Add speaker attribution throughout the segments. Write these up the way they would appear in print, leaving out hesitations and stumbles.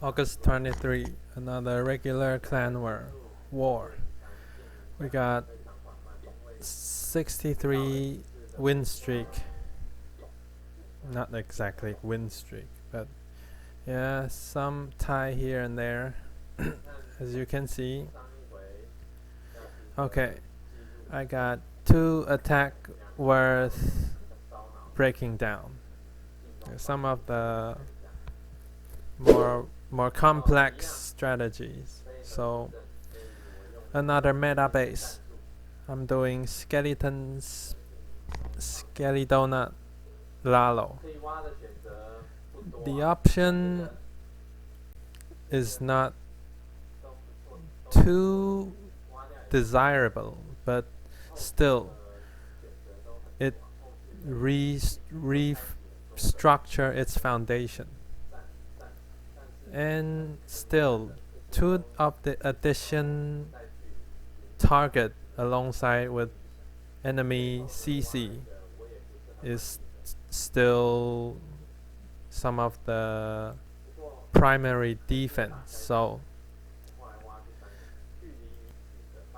Speaker 1: August 23, another regular clan war. We got 63 win streak. Not exactly win streak, but yeah, some tie here and there, as you can see. Okay, I got 2 attack worth breaking down. Some of the more complex strategies. So another meta base. I'm doing Skelly Donut Lalo. The option is not too desirable, but still it restructure its foundation. And still 2 of the addition target alongside with enemy CC is still some of the primary defense, so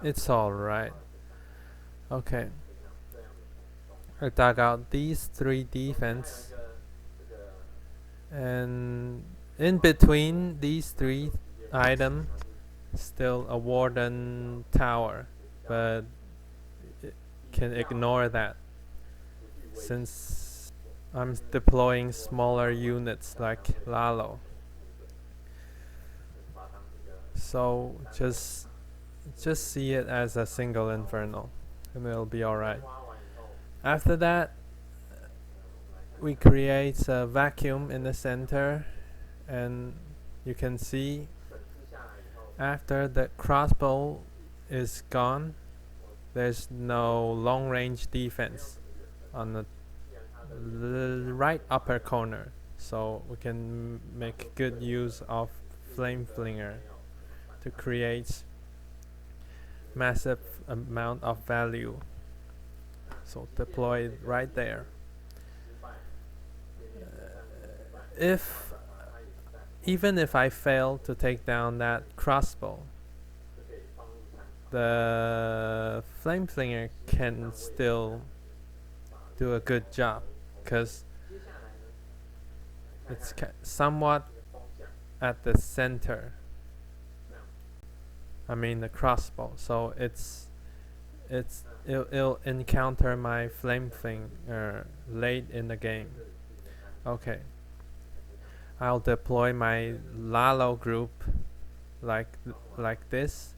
Speaker 1: it's alright. Okay, I dug out these 3 defense, and in between these 3 items still a warden tower, but it can ignore that since I'm deploying smaller units like Lalo. So just see it as a single inferno and it'll be alright. After that, we create a vacuum in the center, and you can see after the crossbow is gone, there's no long range defense on the right upper corner, so we can make good use of flame flinger to create massive amount of value. So deploy it right there. Even if I fail to take down that crossbow, the flame flinger can still do a good job because it's somewhat at the center. I mean the crossbow, so it'll encounter my flame flinger late in the game. Okay, I'll deploy my Lalo group like this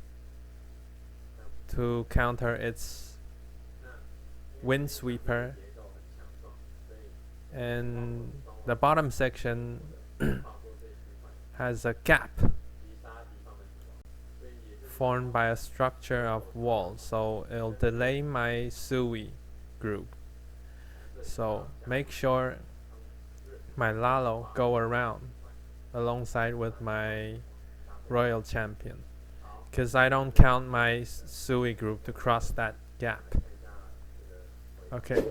Speaker 1: to counter its windsweeper, and the bottom section has a gap formed by a structure of walls, so it'll delay my Sui group. So make sure my Lalo go around alongside with my royal champion, because I don't count my Sui group to cross that gap. Okay.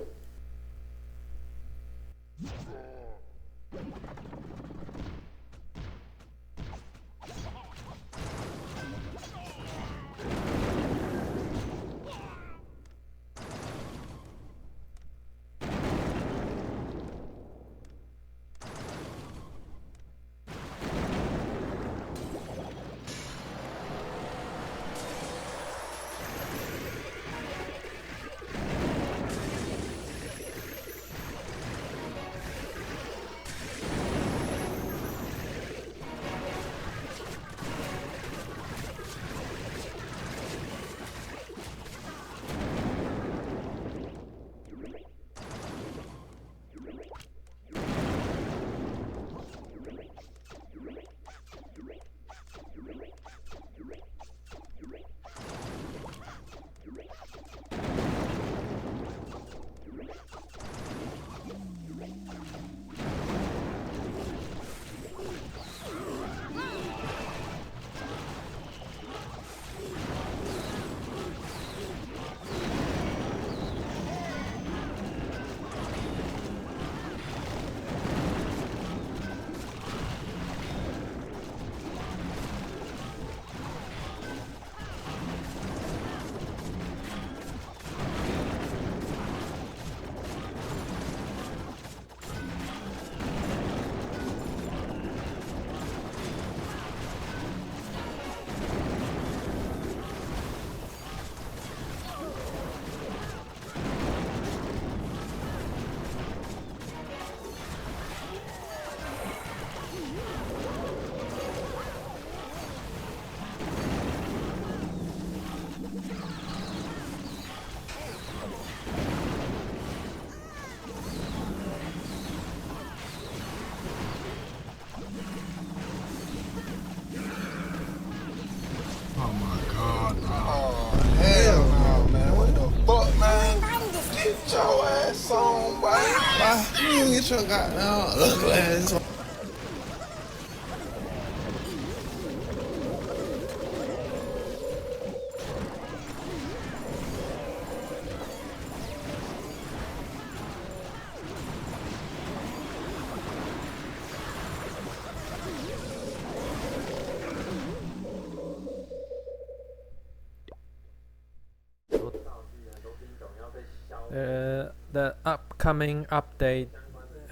Speaker 1: The upcoming update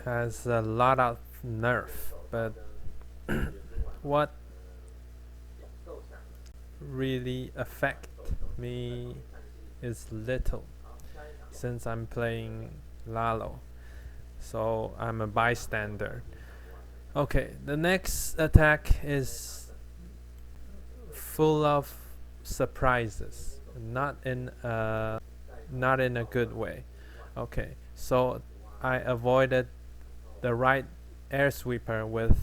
Speaker 1: has a lot of nerf, but what really affect me is little, since I'm playing Lalo, so I'm a bystander. Okay, the next attack is full of surprises, not in a good way. Okay, so I avoided the right air sweeper with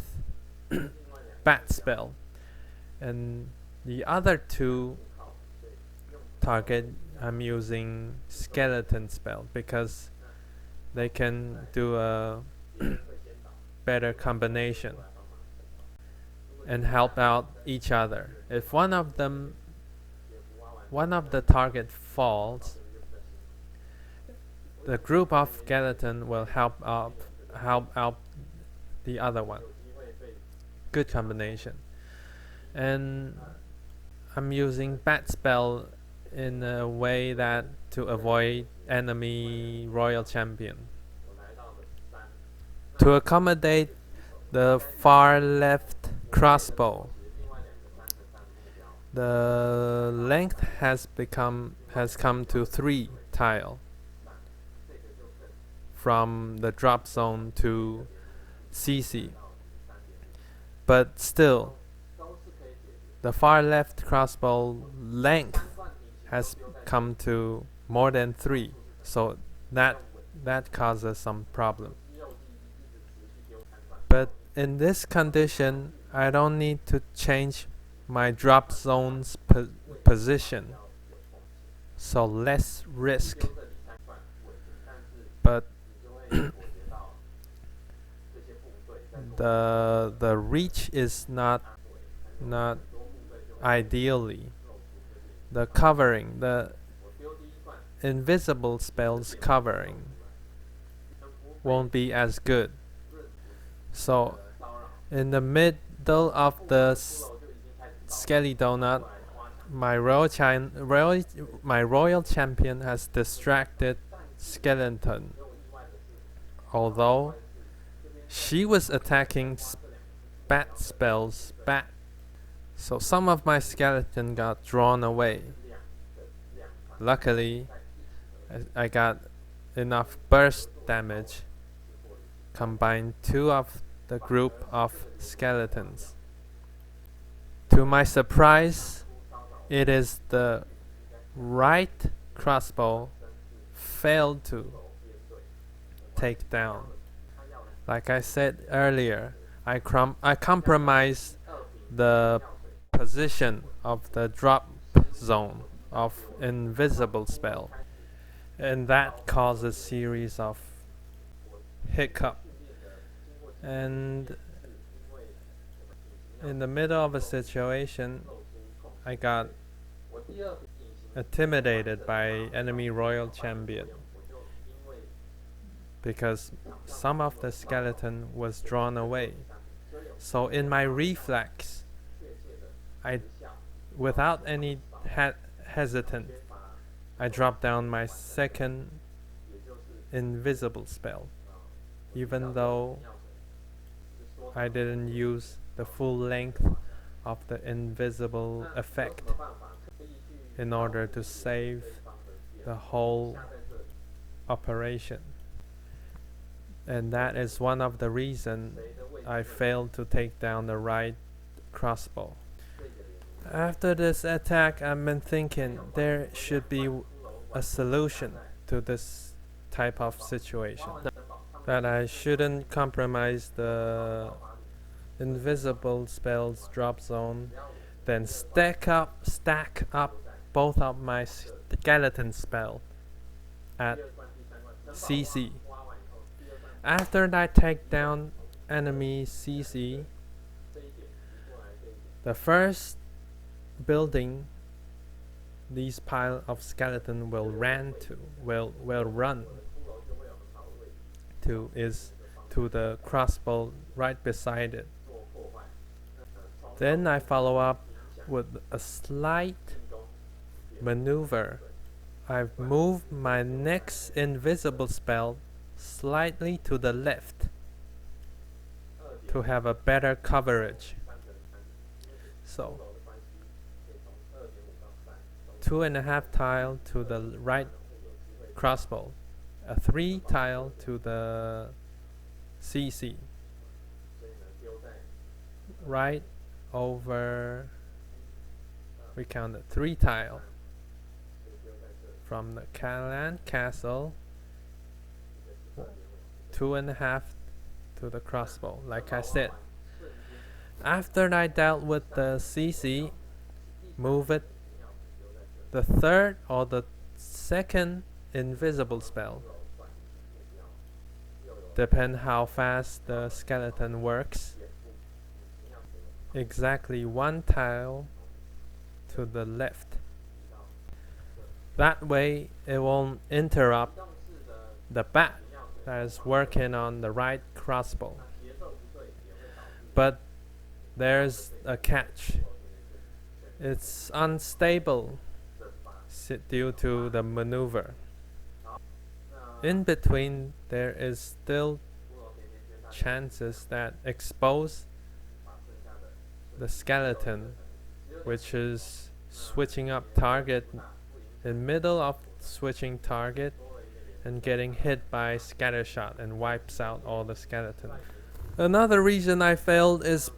Speaker 1: bat spell, and the other two target I'm using skeleton spell because they can do a better combination and help out each other. If one of the target falls, the group of skeleton will help out the other one. Good combination. And I'm using bat spell in a way that to avoid enemy royal champion. To accommodate the far left crossbow, the length has come to 3 tile from the drop zone to CC, but still the far left crossbow length has come to more than 3, so that causes some problem. But in this condition, I don't need to change my drop zone's position, so less risk. But the reach is not ideally. The covering, the invisible spells covering won't be as good. So in the middle of the Skelly Donut, my royal champion has distracted skeleton, although she was attacking bat spells back, so some of my skeleton got drawn away. Luckily, I got enough burst damage, combined 2 of the group of skeletons. To my surprise, it is the right crossbow failed to take down. Like I said earlier, I compromised the position of the drop zone of invisible spell, and that caused a series of hiccup. And in the middle of a situation, I got intimidated by enemy royal champion because some of the skeleton was drawn away. So in my reflex, without any hesitant, I dropped down my second invisible spell, even though I didn't use the full length of the invisible effect in order to save the whole operation. And that is one of the reasons I failed to take down the right crossbow. After this attack, I've been thinking there should be a solution to this type of situation. That I shouldn't compromise the invisible spells drop zone, then stack up both of my skeleton spell at CC. After I take down enemy CC, the first building these pile of skeleton will run to is to the crossbow right beside it. Then I follow up with a slight maneuver. I've moved my next invisible spell slightly to the left to have a better coverage. So 2.5 tile to the right crossbow, a 3 tile to the CC, right over, we counted 3 tile from the Calan castle, 2.5 to the crossbow, like I said. After I dealt with the CC, move it, the third or the second invisible spell, depend how fast the skeleton works, exactly 1 tile to the left. That way it won't interrupt the bat that is working on the right crossbow. But there's a catch. It's unstable due to the maneuver. In between, there is still chances that expose the skeleton, which is switching up target in middle of switching target and getting hit by scatter shot and wipes out all the skeleton. Another reason I failed is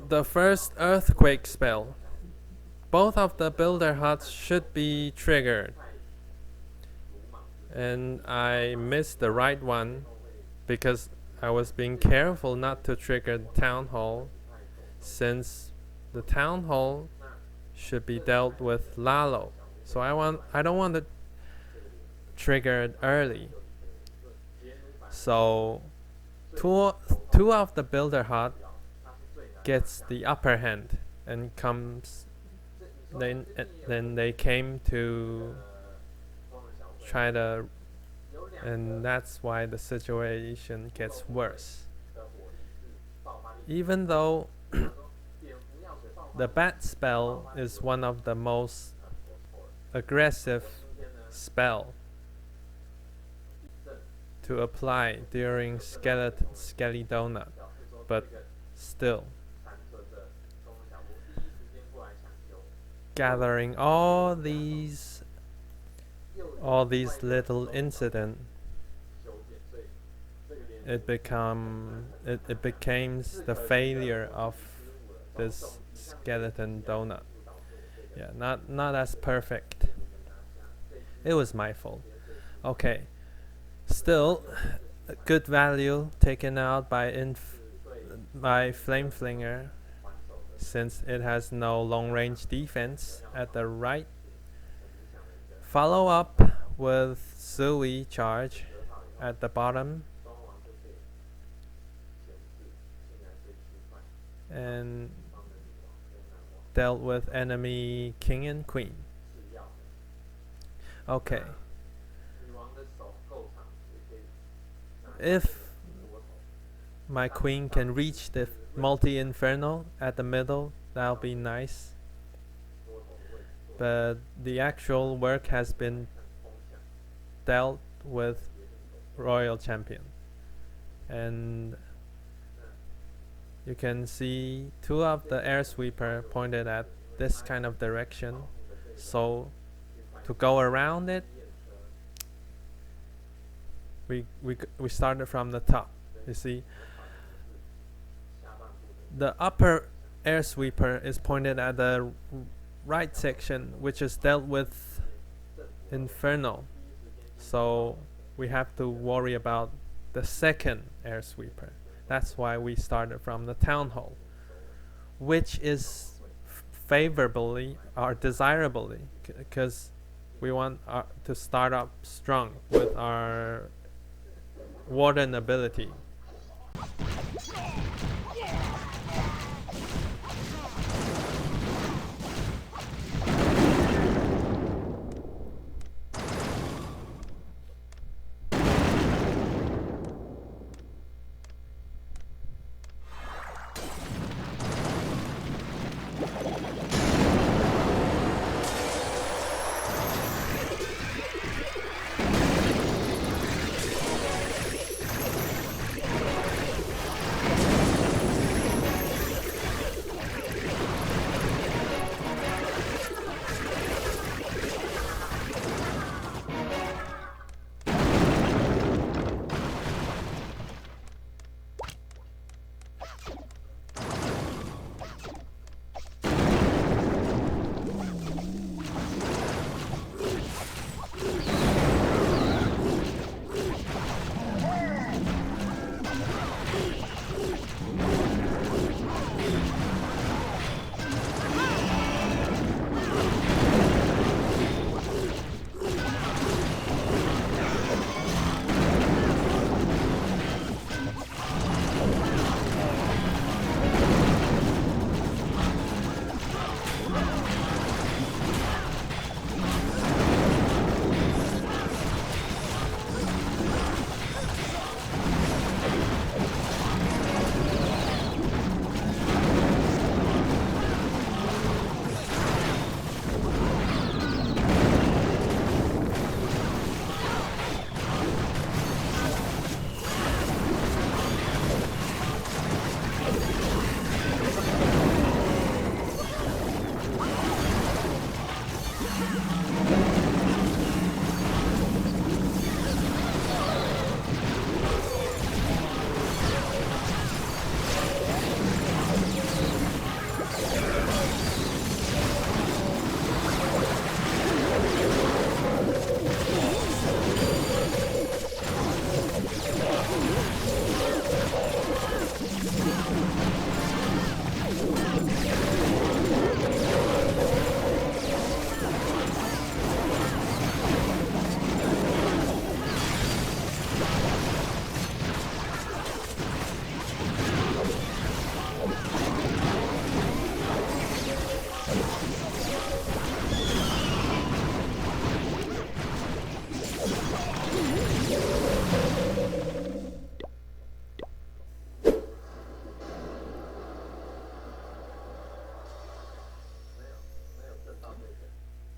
Speaker 1: the first earthquake spell. Both of the builder huts should be triggered, and I missed the right one because I was being careful not to trigger the town hall, since the town hall should be dealt with lalo. So I don't want to trigger it early. So two of the builder hut gets the upper hand and comes. Then they came to try to, and that's why the situation gets worse. Even though the bat spell is one of the most aggressive spell to apply during Skelly Donut, but still, gathering all these little incidents, it became the failure of this skeleton donut. Yeah, not as perfect. It was my fault. Okay, still a good value taken out by Flame Flinger, since it has no long range defense at the right. Follow up with Zui charge at the bottom, and dealt with enemy king and queen. Okay, if my queen can reach the multi-inferno at the middle, that'll be nice, but the actual work has been dealt with royal champion, and you can see 2 of the air sweeper pointed at this kind of direction, so to go around it, we started from the top. You see, the upper air sweeper is pointed at the right section, which is dealt with Inferno, so we have to worry about the second air sweeper. That's why we started from the town hall, which is favorably or desirably, because we want to start up strong with our warden ability.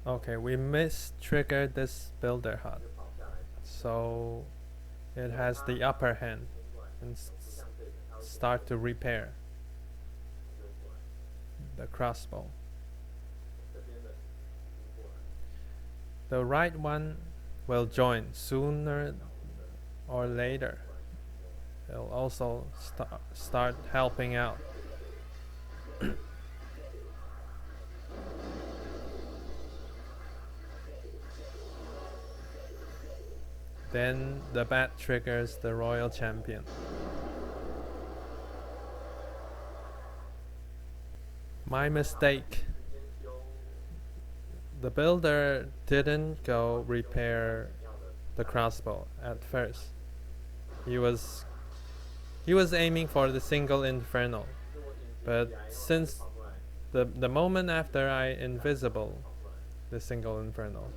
Speaker 1: Okay, we mistriggered this builder hut, so it has the upper hand and start to repair the crossbow. The right one will join sooner or later. It'll also start helping out. Then the bat triggers the royal champion. My mistake. The builder didn't go repair the crossbow at first. He was aiming for the single infernal, but since the moment after I invisible the single infernal,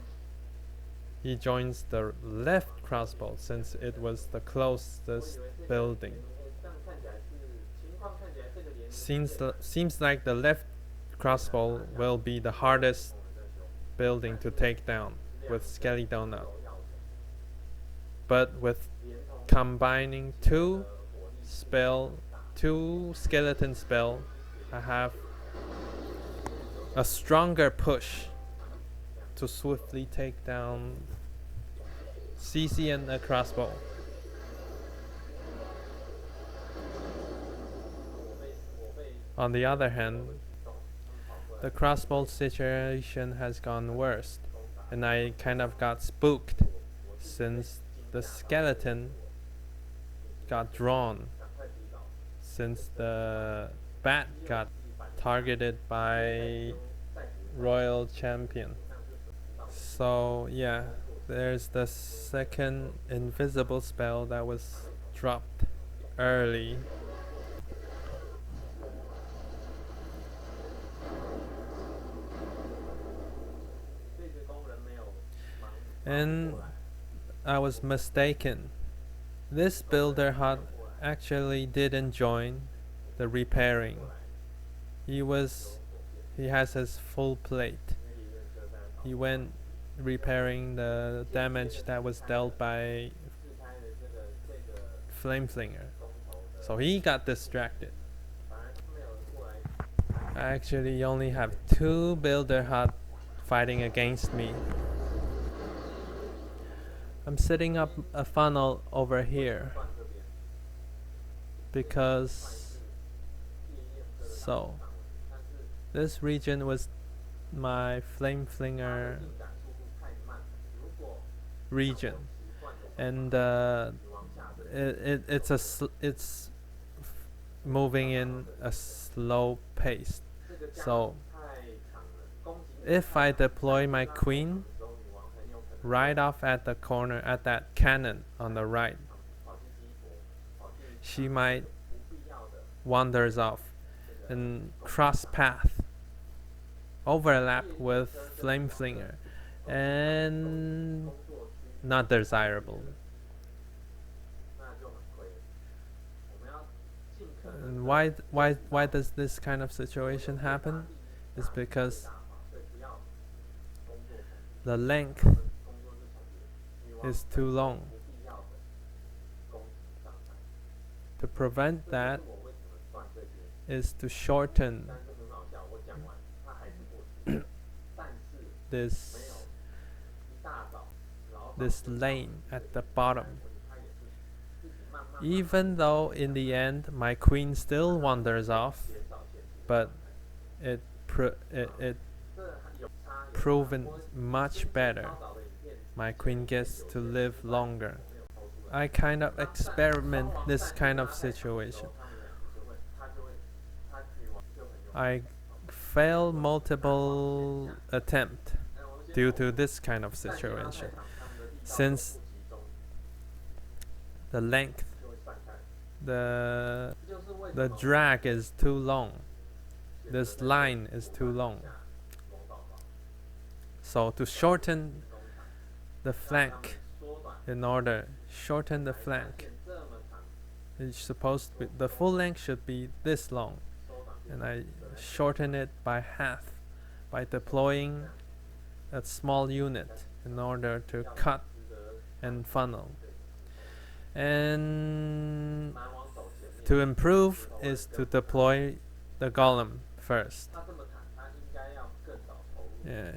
Speaker 1: he joins the left crossbow since it was the closest building. Seems like the left crossbow will be the hardest building to take down with Skelly Donut. But with combining two skeleton spell, I have a stronger push to swiftly take down CC and a crossbow. On the other hand, the crossbow situation has gone worse, and I kind of got spooked since the skeleton got drawn, since the bat got targeted by royal champion. So yeah, there's the second invisible spell that was dropped early. And I was mistaken. This builder hut actually didn't join the repairing. He has his full plate. He went repairing the damage that was dealt by Flame Flinger. So he got distracted. I actually only have 2 builder hut fighting against me. I'm setting up a funnel over here because this region was my Flame Flinger region, and it's moving in a slow pace. So if I deploy my queen right off at the corner at that cannon on the right, she might wanders off and cross path, overlap with Flame Flinger, and not desirable. And why does this kind of situation happen? It's because the length is too long. To prevent that is to shorten this lane at the bottom. Even though in the end my queen still wanders off, but it proven much better. My queen gets to live longer. I kind of experiment this kind of situation. I fail multiple attempts due to this kind of situation, since the length, the drag is too long. This line is too long. So to shorten the flank, shorten the flank, it's supposed to be, the full length should be this long, and I shorten it by half by deploying a small unit in order to cut and funnel. And to improve is to deploy the golem first. Yeah,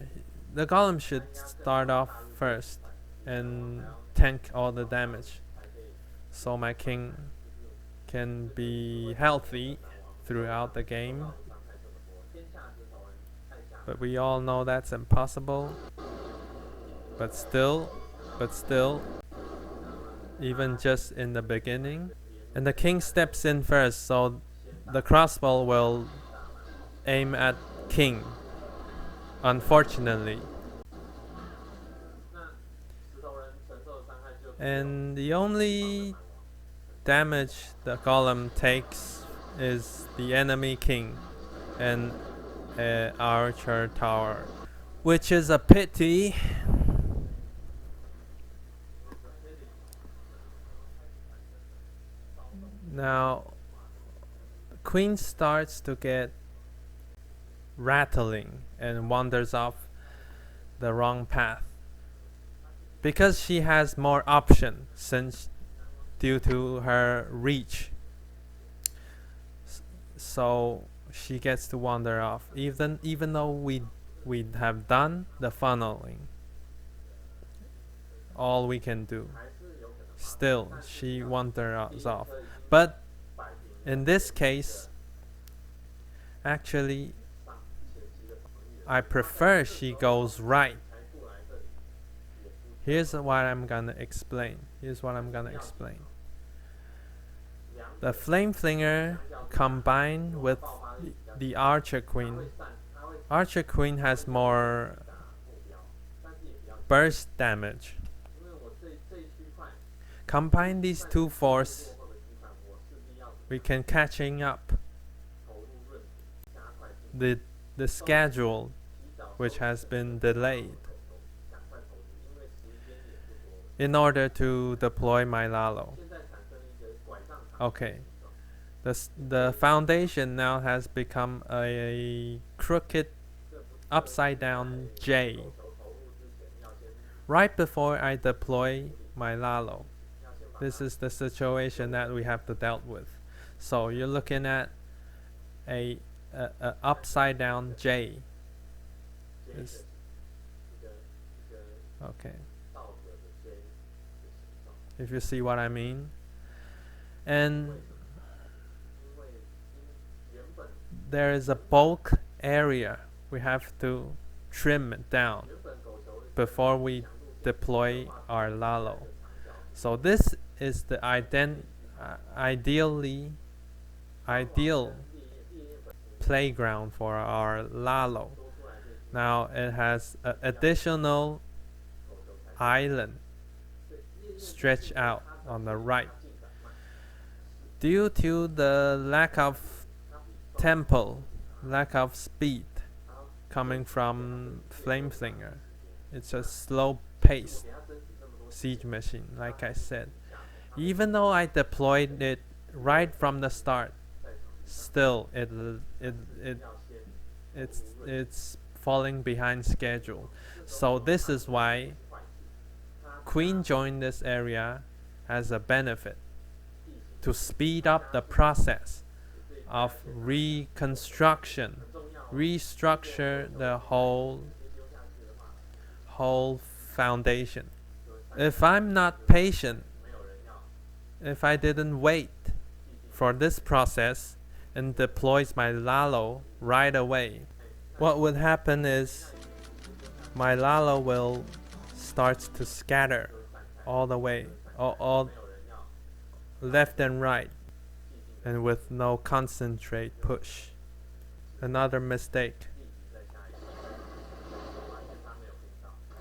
Speaker 1: the golem should start off first and tank all the damage, so my king can be healthy throughout the game. But we all know that's impossible. But still, even just in the beginning, and the king steps in first, so the crossbow will aim at king, unfortunately. And the only damage the golem takes is the enemy king and archer tower, which is a pity. Now the queen starts to get rattling and wanders off the wrong path because she has more option, since due to her reach, so she gets to wander off even though we have done the funneling, all we can do. Still she wanders off. But in this case, actually I prefer she goes right. Here's what I'm gonna explain. The Flame Flinger combined with the Archer Queen. Archer Queen has more burst damage. Combine these two forces, we can catching up the schedule which has been delayed in order to deploy my lalo. Okay, the foundation now has become a crooked upside down J right before I deploy my lalo. This is the situation that we have to deal with. So you're looking at a upside down J. Okay, if you see what I mean. And there is a bulk area we have to trim it down before we deploy our lalo. So this is the ideal playground for our lalo. Now it has an additional island stretched out on the right. Due to the lack of tempo, lack of speed coming from Flame Slinger, it's a slow paced siege machine, like I said. Even though I deployed it right from the start, still it's falling behind schedule. So this is why Queen joined this area as a benefit to speed up the process of reconstruction, restructure the whole foundation. If I'm not patient, if I didn't wait for this process and deploys my lalo right away, what would happen is my lalo will start to scatter all the way, all left and right, and with no concentrate push. Another mistake.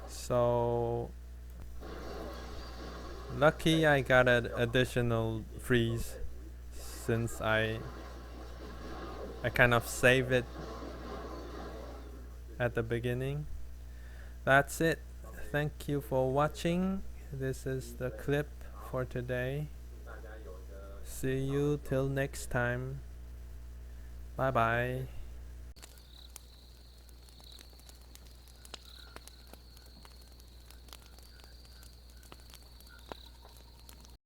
Speaker 1: So lucky I got an additional freeze since I kind of saved it at the beginning. That's it. Thank you for watching. This is the clip for today. See you till next time. Bye bye.